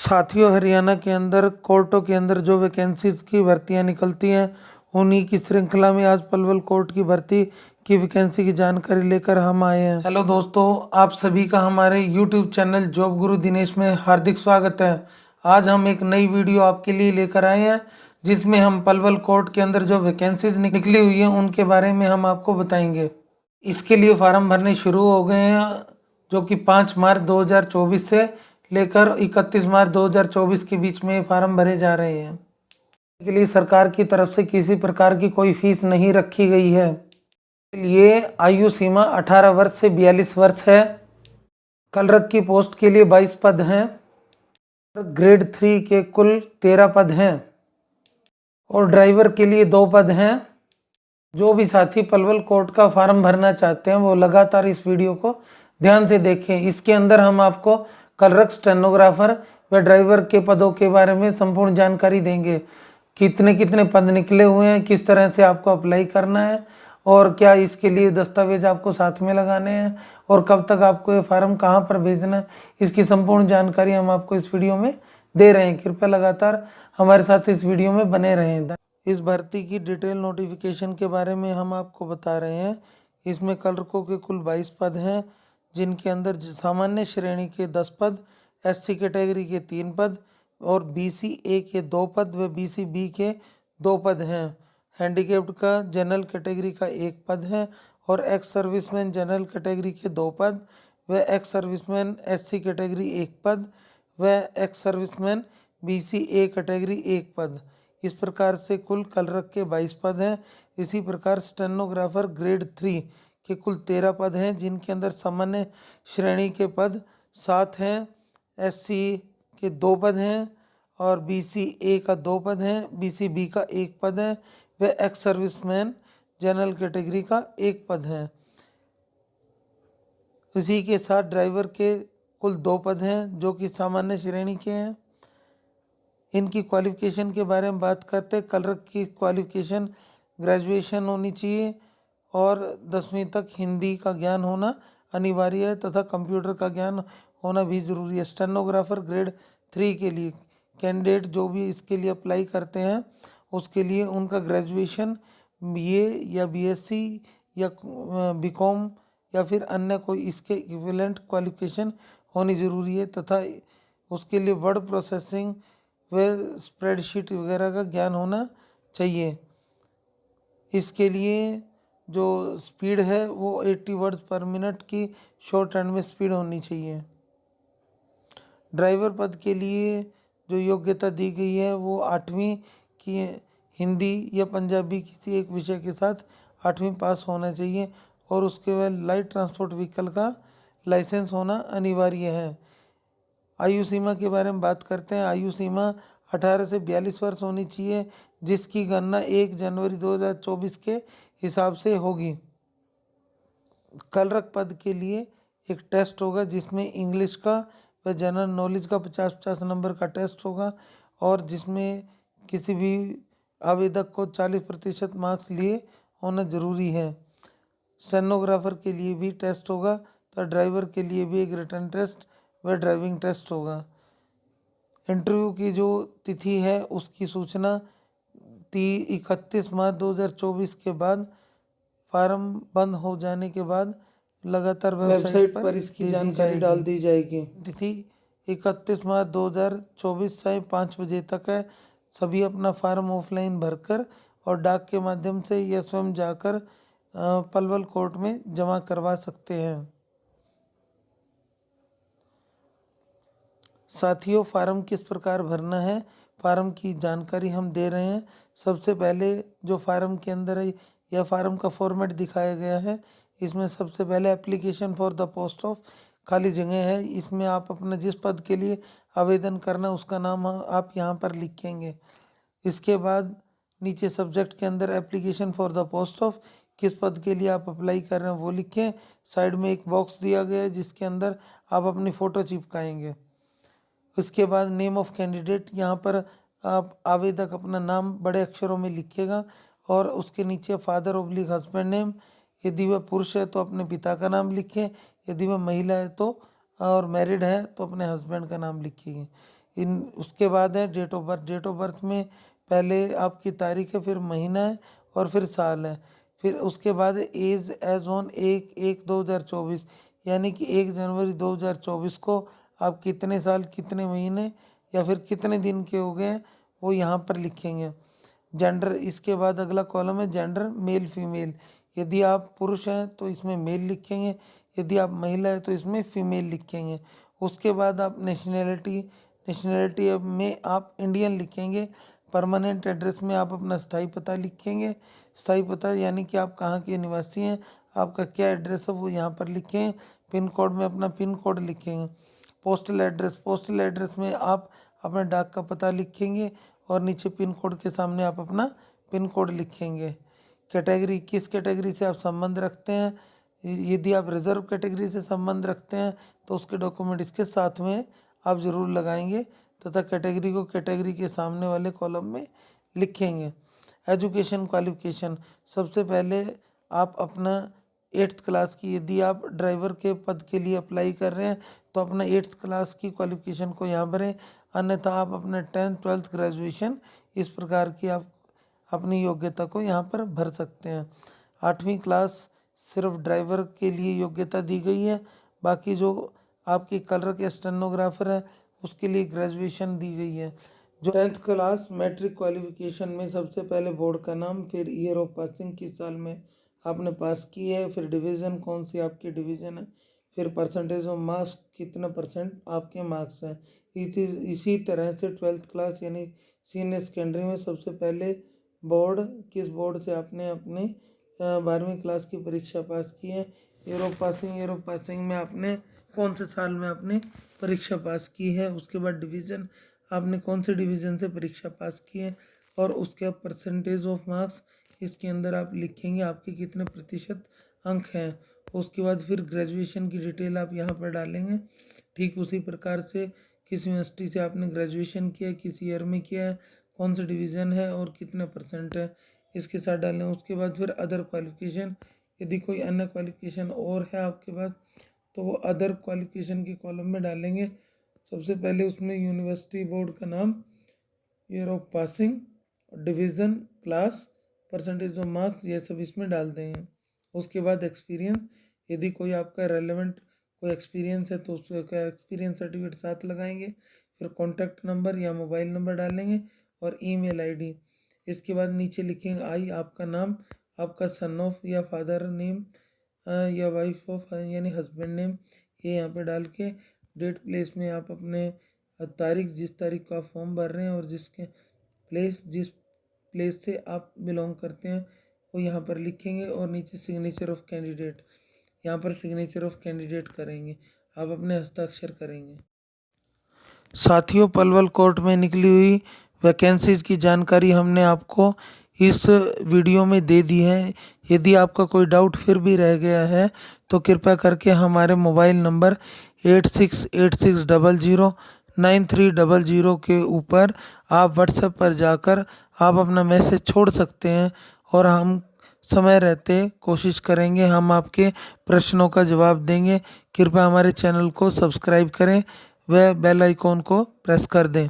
साथियों, हरियाणा के अंदर कोर्टों के अंदर जो वैकेंसीज की भर्तियां निकलती हैं, उन्हीं की श्रृंखला में आज पलवल कोर्ट की भर्ती की वैकेंसी की जानकारी लेकर हम आए हैं। हेलो दोस्तों, आप सभी का हमारे यूट्यूब चैनल जॉब गुरु दिनेश में हार्दिक स्वागत है। आज हम एक नई वीडियो आपके लिए लेकर आए हैं, जिसमें हम पलवल कोर्ट के अंदर जो वैकेंसीज निकली हुई हैं उनके बारे में हम आपको बताएंगे। इसके लिए फार्म भरने शुरू हो गए हैं, जो कि 5 मार्च 2024 से लेकर 31 मार्च 2024 के बीच में फार्म भरे जा रहे हैं। इसके लिए सरकार की तरफ से किसी प्रकार की कोई फीस नहीं रखी गई है। ये आयु सीमा 18 वर्ष से 42 वर्ष है। क्लर्क की पोस्ट के लिए 22 पद हैं। ग्रेड 3 के कुल 13 पद हैं और ड्राइवर के लिए 2 पद हैं। जो भी साथी पलवल कोर्ट का फार्म भरना चाहते हैं वो लगातार इस वीडियो को ध्यान से देखें। इसके अंदर हम आपको क्लर्क, स्टेनोग्राफर व ड्राइवर के पदों के बारे में संपूर्ण जानकारी देंगे। कितने कितने पद निकले हुए हैं, किस तरह से आपको अप्लाई करना है और क्या इसके लिए दस्तावेज आपको साथ में लगाने हैं और कब तक आपको ये फार्म कहाँ पर भेजना है, इसकी संपूर्ण जानकारी हम आपको इस वीडियो में दे रहे हैं। कृपया लगातार हमारे साथ इस वीडियो में बने रहें। इस भर्ती की डिटेल नोटिफिकेशन के बारे में हम आपको बता रहे हैं। इसमें क्लर्कों के कुल 22 पद हैं, जिनके अंदर सामान्य श्रेणी के 10 पद, एससी कैटेगरी के 3 पद और बीसी ए के 2 पद व बीसी बी के 2 पद हैं। हैंडीकैप्ड का जनरल कैटेगरी का 1 पद है और एक्स सर्विसमैन जनरल कैटेगरी के 2 पद व एक्स सर्विसमैन एससी कैटेगरी 1 पद व ex serviceman BC A category 1 पद। इस प्रकार से कुल क्लर्क के 22 पद हैं। इसी प्रकार स्टेनोग्राफर ग्रेड 3 के कुल 13 पद हैं, जिनके अंदर सामान्य श्रेणी के पद 7 हैं, एससी के 2 पद हैं और बीसी ए का 2 पद हैं, बीसी बी का 1 पद है व एक्स सर्विसमैन जनरल कैटेगरी का 1 पद है। इसी के साथ ड्राइवर के कुल 2 पद हैं, जो कि सामान्य श्रेणी के हैं। इनकी क्वालिफिकेशन के बारे में बात करते हैं। क्लर्क की क्वालिफिकेशन ग्रेजुएशन होनी चाहिए और 10वीं तक हिंदी का ज्ञान होना अनिवार्य है तथा कंप्यूटर का ज्ञान होना भी ज़रूरी है। स्टेनोग्राफर ग्रेड 3 के लिए कैंडिडेट जो भी इसके लिए अप्लाई करते हैं, उसके लिए उनका ग्रेजुएशन बीए या बीएससी या बीकॉम या फिर अन्य कोई इसके इक्विवेलेंट क्वालिफिकेशन होनी ज़रूरी है तथा उसके लिए वर्ड प्रोसेसिंग व स्प्रेडशीट वगैरह का ज्ञान होना चाहिए। इसके लिए जो स्पीड है वो 80 वर्ड्स पर मिनट की शॉर्ट हैंड में स्पीड होनी चाहिए। ड्राइवर पद के लिए जो योग्यता दी गई है वो 8वीं की हिंदी या पंजाबी किसी एक विषय के साथ 8वीं पास होना चाहिए और उसके बाद लाइट ट्रांसपोर्ट व्हीकल का लाइसेंस होना अनिवार्य है। आयु सीमा के बारे में बात करते हैं। आयु सीमा 18 से 42 वर्ष होनी चाहिए, जिसकी गणना 1 जनवरी 2024 के हिसाब से होगी। क्लर्क पद के लिए एक टेस्ट होगा, जिसमें इंग्लिश का व जनरल नॉलेज का 50-50 नंबर का टेस्ट होगा और जिसमें किसी भी आवेदक को 40% मार्क्स लिए होना ज़रूरी है। स्टेनोग्राफर के लिए भी टेस्ट होगा तो ड्राइवर के लिए भी एक रिटन टेस्ट व ड्राइविंग टेस्ट होगा। इंटरव्यू की जो तिथि है उसकी सूचना 31 मार्च 2024 के बाद फार्म बंद हो जाने के बाद लगातार वेबसाइट पर इसकी जानकारी डाल दी जाएगी। तिथि 31 मार्च 2024 से 5 बजे तक है। सभी अपना फार्म ऑफलाइन भरकर और डाक के माध्यम से या स्वयं जाकर पलवल कोर्ट में जमा करवा सकते हैं। साथियों, फार्म किस प्रकार भरना है, फार्म की जानकारी हम दे रहे हैं। सबसे पहले जो फार्म के अंदर है या फार्म का फॉर्मेट दिखाया गया है, इसमें सबसे पहले application for the post of खाली जगह है। इसमें आप अपना जिस पद के लिए आवेदन करना उसका नाम आप यहाँ पर लिखेंगे। इसके बाद नीचे सब्जेक्ट के अंदर application for the post of, किस पद के लिए आप अप्लाई कर रहे हैं वो लिखें। साइड में एक बॉक्स दिया गया है जिसके अंदर आप अपनी फ़ोटो चिपकाएंगे। उसके बाद नेम ऑफ कैंडिडेट, यहाँ पर आप आवेदक अपना नाम बड़े अक्षरों में लिखेगा और उसके नीचे फादर ऑब्लिक हस्बैंड नेम, यदि वह पुरुष है तो अपने पिता का नाम लिखें, यदि वह महिला है तो और मैरिड है तो अपने हस्बैंड का नाम लिखिए। इन उसके बाद है date of birth. Date of birth में पहले आपकी तारीख है, फिर महीना है और फिर साल है। फिर उसके बाद एज एज ऑन 1/1/2024, यानी कि 1 जनवरी 2024 को आप कितने साल, कितने महीने या फिर कितने दिन के हो गए हैं वो यहाँ पर लिखेंगे। जेंडर, इसके बाद अगला कॉलम है जेंडर, मेल फीमेल। यदि आप पुरुष हैं तो इसमें मेल लिखेंगे, यदि आप महिला है तो इसमें फीमेल लिखेंगे। उसके बाद आप नेशनैलिटी, नेशनैलिटी में आप इंडियन लिखेंगे। परमानेंट एड्रेस में आप अपना स्थायी पता लिखेंगे। स्थायी पता यानी कि आप कहाँ के निवासी हैं, आपका क्या एड्रेस है वो यहाँ पर लिखें। पिन कोड में अपना पिन कोड लिखेंगे। पोस्टल एड्रेस, पोस्टल एड्रेस में आप अपने डाक का पता लिखेंगे और नीचे पिन कोड के सामने आप अपना पिन कोड लिखेंगे। कैटेगरी, किस कैटेगरी से आप संबंध रखते हैं। यदि आप रिजर्व कैटेगरी से संबंध रखते हैं तो उसके डॉक्यूमेंट इसके साथ में आप ज़रूर लगाएंगे तथा कैटेगरी को कैटेगरी के सामने वाले कॉलम में लिखेंगे। एजुकेशन क्वालिफिकेशन, सबसे पहले आप अपना 8th क्लास की, यदि आप ड्राइवर के पद के लिए अप्लाई कर रहे हैं तो अपना 8th क्लास की क्वालिफिकेशन को यहाँ भरें। अन्यथा आप अपने 10th 12th ग्रेजुएशन इस प्रकार की आप अपनी योग्यता को यहाँ पर भर सकते हैं। 8वीं क्लास सिर्फ ड्राइवर के लिए योग्यता दी गई है, बाकी जो आपकी क्लर्क या स्टेनोग्राफर है उसके लिए ग्रेजुएशन दी गई है। जो 10th क्लास मैट्रिक क्वालिफिकेशन में सबसे पहले बोर्ड का नाम, फिर ईयर ऑफ पासिंग, किस साल में आपने पास की है, फिर डिवीज़न कौन सी आपकी डिवीज़न है, फिर परसेंटेज ऑफ मार्क्स, कितना परसेंट आपके मार्क्स हैं। इसी तरह से 12th क्लास यानी सीनियर सेकेंडरी में सबसे पहले बोर्ड, किस बोर्ड से आपने अपनी 12वीं क्लास की परीक्षा पास की है। Year of passing, year of passing में आपने कौन से साल में आपने परीक्षा पास की है। उसके बाद डिवीज़न, आपने कौन से डिवीज़न से परीक्षा पास की है। और उसके बाद परसेंटेज ऑफ मार्क्स, इसके अंदर आप लिखेंगे आपके कितने प्रतिशत अंक हैं। उसके बाद फिर ग्रेजुएशन की डिटेल आप यहाँ पर डालेंगे। ठीक उसी प्रकार से किस यूनिवर्सिटी से आपने ग्रेजुएशन किया है, किस ईयर में किया है, कौन सा डिवीज़न है और कितने परसेंट है, इसके साथ डालें। उसके बाद फिर अदर क्वालिफिकेशन, यदि कोई अन्य क्वालिफिकेशन और है आपके पास तो वो अदर क्वालिफिकेशन के कॉलम में डालेंगे। सबसे पहले उसमें यूनिवर्सिटी बोर्ड का नाम, year of passing, division, class, percentage of marks, ये सब इसमें डाल देंगे। उसके बाद एक्सपीरियंस, यदि कोई आपका रेलेवेंट कोई एक्सपीरियंस है तो उसका एक्सपीरियंस सर्टिफिकेट साथ लगाएंगे। फिर कॉन्टैक्ट नंबर या मोबाइल नंबर डालेंगे और ईमेल आईडी। इसके बाद नीचे लिखेंगे आई, आपका नाम, आपका सन ऑफ या फादर नेम या वाइफ ऑफ यानी हस्बैंड नेम, ये यहाँ पे डाल के डेट प्लेस में आप अपने तारीख, जिस तारीख को आप फॉर्म भर रहे हैं और जिसके जिस प्लेस से आप बिलोंग करते हैं वो यहाँ पर लिखेंगे। और नीचे सिग्नेचर ऑफ कैंडिडेट, यहाँ पर सिग्नेचर ऑफ कैंडिडेट करेंगे, आप अपने हस्ताक्षर करेंगे। साथियों, पलवल कोर्ट में निकली हुई वैकेंसीज की जानकारी हमने आपको इस वीडियो में दे दी है। यदि आपका कोई डाउट फिर भी रह गया है तो कृपया करके हमारे मोबाइल नंबर 8686009300 के ऊपर आप व्हाट्सएप पर जाकर आप अपना मैसेज छोड़ सकते हैं और हम समय रहते कोशिश करेंगे, हम आपके प्रश्नों का जवाब देंगे। कृपया हमारे चैनल को सब्सक्राइब करें व बेल आइकॉन को प्रेस कर दें।